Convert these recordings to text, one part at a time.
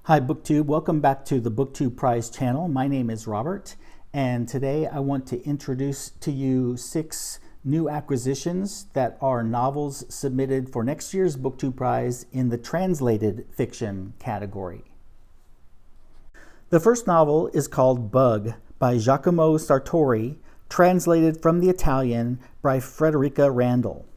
Hi BookTube, welcome back to the BookTubePrize channel. My name is Robert, and today I want to introduce to you 6 new acquisitions that are novels submitted for next year's BookTubePrize in the translated fiction category. The first novel is called Bug by Giacomo Sartori, translated from the Italian by Frederika Randall.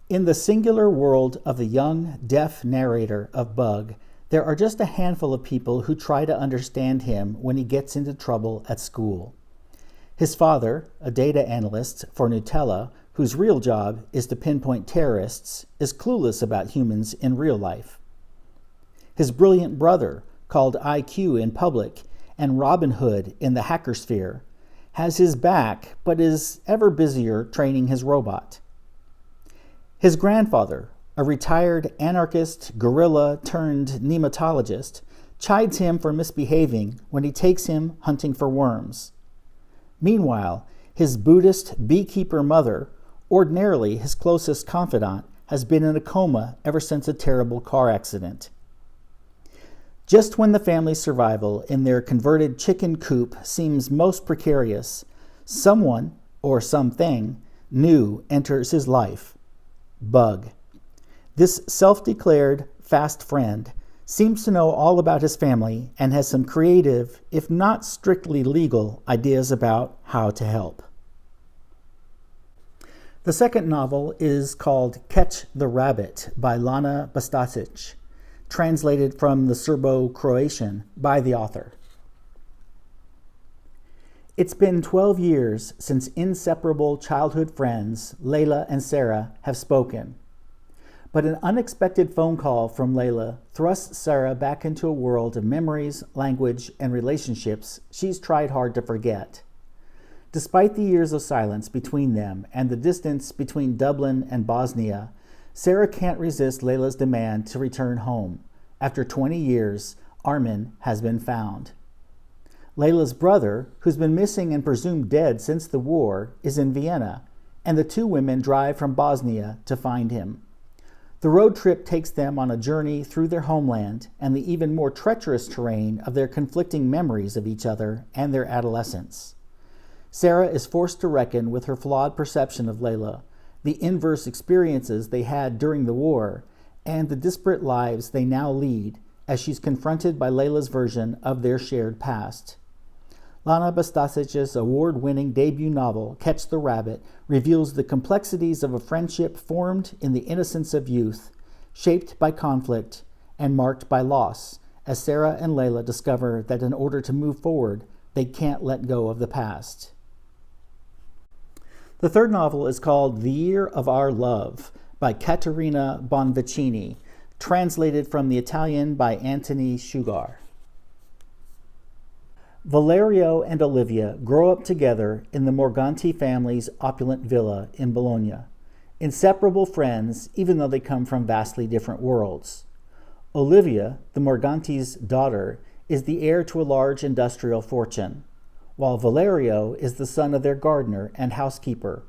In the singular world of the young, deaf narrator of Bug, there are just a handful of people who try to understand him when he gets into trouble at school. His father, a data analyst for Natalia, whose real job is to pinpoint terrorists, is clueless about humans in real life. His brilliant brother, called IQ in public and Robin Hood in the hacker sphere, has his back but is ever busier training his robot. His grandfather, a retired anarchist, gorilla-turned-nematologist, chides him for misbehaving when he takes him hunting for worms. Meanwhile, his Buddhist beekeeper mother, ordinarily his closest confidant, has been in a coma ever since a terrible car accident. Just when the family's survival in their converted chicken coop seems most precarious, someone, or something, new enters his life. Bug. This self-declared fast friend seems to know all about his family and has some creative, if not strictly legal, ideas about how to help. The second novel is called Catch the Rabbit by Lana Bastašić, translated from the Serbo-Croatian by the author. It's been 12 years since inseparable childhood friends, Layla and Sarah, have spoken. But an unexpected phone call from Layla thrusts Sarah back into a world of memories, language, and relationships she's tried hard to forget. Despite the years of silence between them and the distance between Dublin and Bosnia, Sarah can't resist Layla's demand to return home. After 20 years, Armin has been found. Layla's brother, who's been missing and presumed dead since the war, is in Vienna, and the two women drive from Bosnia to find him. The road trip takes them on a journey through their homeland and the even more treacherous terrain of their conflicting memories of each other and their adolescence. Sarah is forced to reckon with her flawed perception of Layla, the inverse experiences they had during the war, and the disparate lives they now lead as she's confronted by Layla's version of their shared past. Lana Bastašić's award-winning debut novel, Catch the Rabbit, reveals the complexities of a friendship formed in the innocence of youth, shaped by conflict and marked by loss, as Sarah and Layla discover that in order to move forward, they can't let go of the past. The third novel is called The Year of Our Love by Caterina Bonvicini, translated from the Italian by Antony Shugaar. Valerio and Olivia grow up together in the Morganti family's opulent villa in Bologna, inseparable friends even though they come from vastly different worlds. Olivia, the Morganti's daughter, is the heir to a large industrial fortune, while Valerio is the son of their gardener and housekeeper.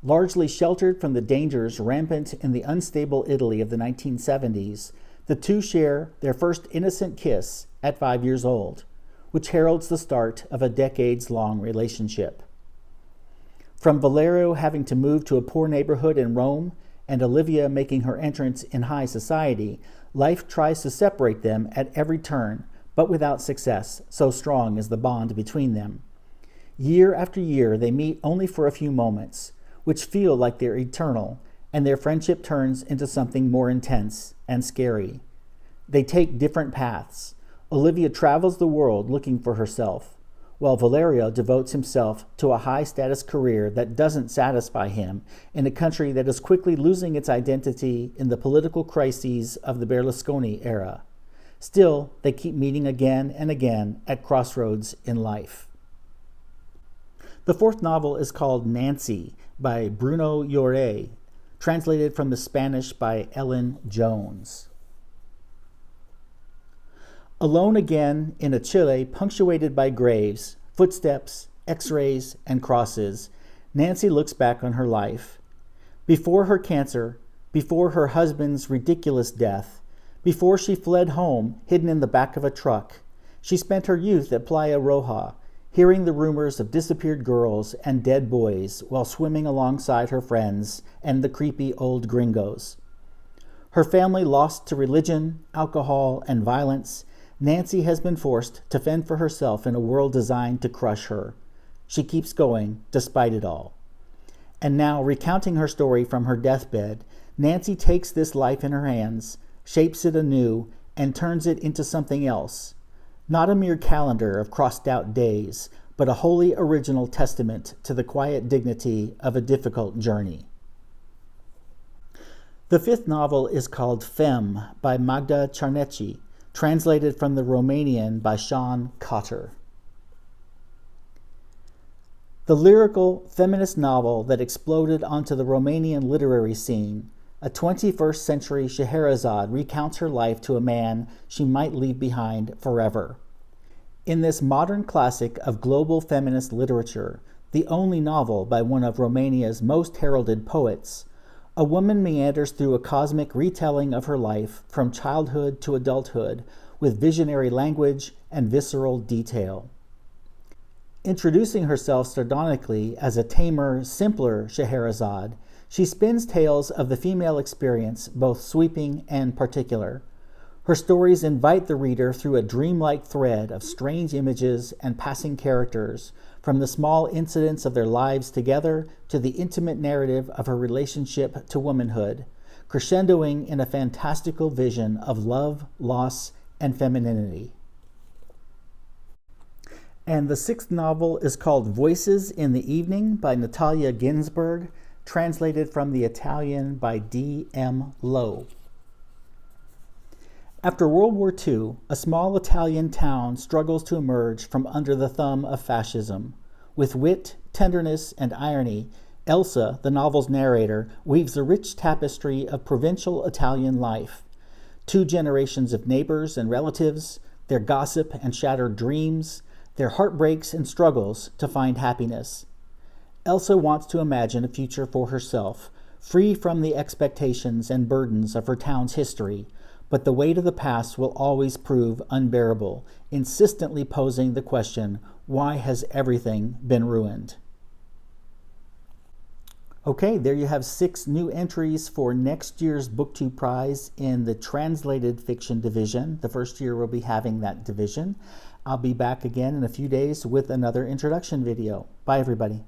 Largely sheltered from the dangers rampant in the unstable Italy of the 1970s, the two share their first innocent kiss at 5 years old, which heralds the start of a decades-long relationship. From Valerio having to move to a poor neighborhood in Rome and Olivia making her entrance in high society, life tries to separate them at every turn, but without success, so strong is the bond between them. Year after year, they meet only for a few moments, which feel like they're eternal, and their friendship turns into something more intense and scary. They take different paths. Olivia travels the world looking for herself, while Valerio devotes himself to a high-status career that doesn't satisfy him in a country that is quickly losing its identity in the political crises of the Berlusconi era. Still, they keep meeting again and again at crossroads in life. The fourth novel is called Nancy by Bruno Lloret, translated from the Spanish by Ellen Jones. Alone again in a Chile punctuated by graves, footsteps, x-rays, and crosses, Nancy looks back on her life. Before her cancer, before her husband's ridiculous death, Before she fled home, hidden in the back of a truck, she spent her youth at Playa Roja, hearing the rumors of disappeared girls and dead boys while swimming alongside her friends and the creepy old gringos. Her family lost to religion, alcohol, and violence, Nancy has been forced to fend for herself in a world designed to crush her. She keeps going, despite it all. And now, recounting her story from her deathbed, Nancy takes this life in her hands, shapes it anew, and turns it into something else. Not a mere calendar of crossed-out days, but a wholly original testament to the quiet dignity of a difficult journey. The fifth novel is called Femme by Magda Cârneci, translated from the Romanian by Cotter. The lyrical, feminist novel that exploded onto the Romanian literary scene, a 21st century Scheherazade recounts her life to a man she might leave behind forever. In this modern classic of global feminist literature, the only novel by one of Romania's most heralded poets, a woman meanders through a cosmic retelling of her life from childhood to adulthood with visionary language and visceral detail. Introducing herself sardonically as a tamer, simpler Scheherazade, she spins tales of the female experience, both sweeping and particular. Her stories invite the reader through a dreamlike thread of strange images and passing characters, from the small incidents of their lives together to the intimate narrative of her relationship to womanhood, crescendoing in a fantastical vision of love, loss, and femininity. And the sixth novel is called Voices in the Evening by Natalia Ginzburg, translated from the Italian by D.M. Lowe. After World War II, a small Italian town struggles to emerge from under the thumb of fascism. With wit, tenderness, and irony, Elsa, the novel's narrator, weaves a rich tapestry of provincial Italian life. 2 generations of neighbors and relatives, their gossip and shattered dreams, their heartbreaks and struggles to find happiness. Elsa wants to imagine a future for herself, free from the expectations and burdens of her town's history, but the weight of the past will always prove unbearable, insistently posing the question, why has everything been ruined? Okay, there you have 6 new entries for next year's BookTube Prize in the Translated Fiction division. The first year we'll be having that division. I'll be back again in a few days with another introduction video. Bye, everybody.